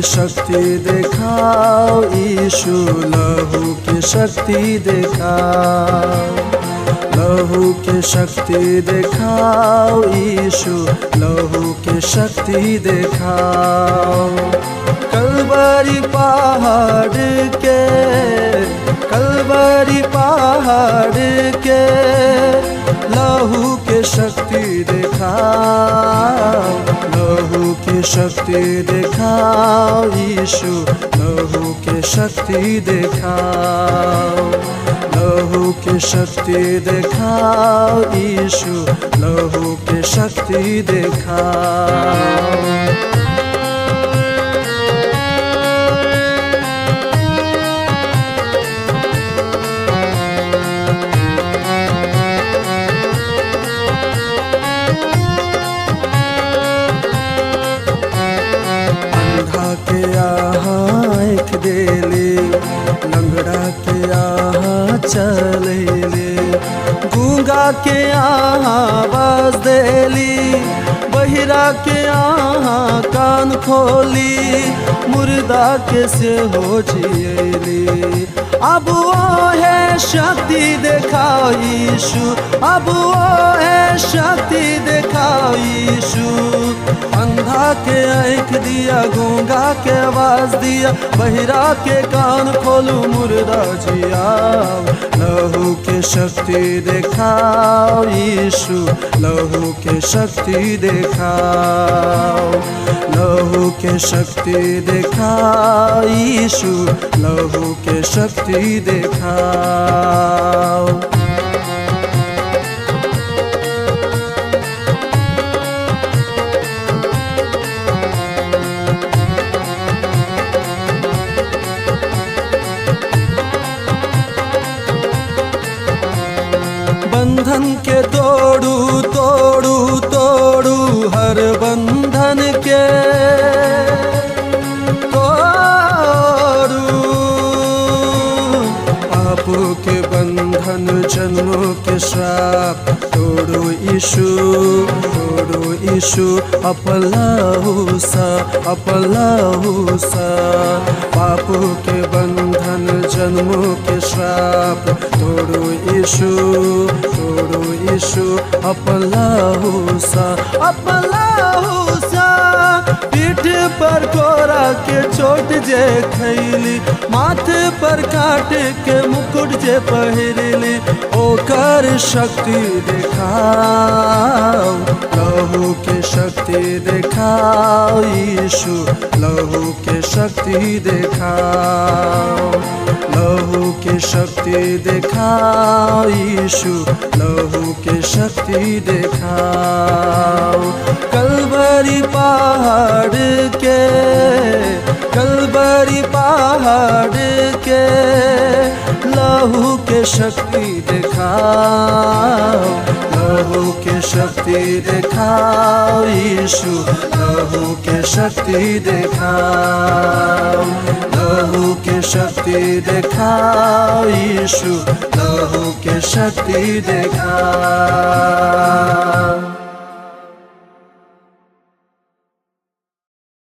शक्ति दिखाओ यीशु, लहू की शक्ति दिखाओ। लहू की शक्ति दिखाओ यीशु, लहू की शक्ति दिखाओ। कलवरी पहाड़ के, कलवरी पहाड़ के लहू की शक्ति दिखाओ। लहू की शक्ति दिखाओ यीशु, लहू की शक्ति दिखाओ। लहू की शक्ति दिखाओ यीशु, लहू की शक्ति दिखाओ। आँख देले, लंगड़ा के यहाँ चलेले, गूंगा के यहाँ आवाज देली, बहिरा के यहाँ कान खोली, मुर्दा के से हो जियली। अब वो है शक्ति दिखाओ यीशु, अब वो है शक्ति दिखाओ यीशु। अंधा के आँख दिया, गूंगा के आवाज दिया, बहिरा के कान खोलू, मुर्दा जियाओ। लहू के शक्ति दिखाओ यीशु, लहू के शक्ति दिखाओ। लहू के शक्ति दिखाओ यीशु, लहू के शक्ति दिखाओ। बंधन के तोड़ू तोड़ू तोड़ू, हर बंधन के तोड़ू। पापों के बंधन, जन्मों के श्राप तोड़ो यीशु, तोड़ो यीशु। अपलाहू सा, अपलाहू सा। पापों के बंधन, जन्मों के श्राप तोड़ो यीशु, तोड़ो यीशु। अपलाहू सा, अपलाहू सा। पीठ पर कोरा के चोट जे खैली, माथे पर काट के मुकुट जे पहिरली, ओकर शक्ति दिखाओ। लहू के शक्ति दिखाओ यीशु, लहू के शक्ति दिखाओ। लहू के शक्ति दिखाओ यीशु, लहू के शक्ति दिखाओ। कलवरी पहाड़ के, कलवरी पहाड़ के लहू के शक्ति दिखाओ। लहू के शक्ति दिखाओ यीशु, लहू के शक्ति दिखाओ। लहू के शक्ति दिखाओ यीशु, लहू के शक्ति दिखाओ।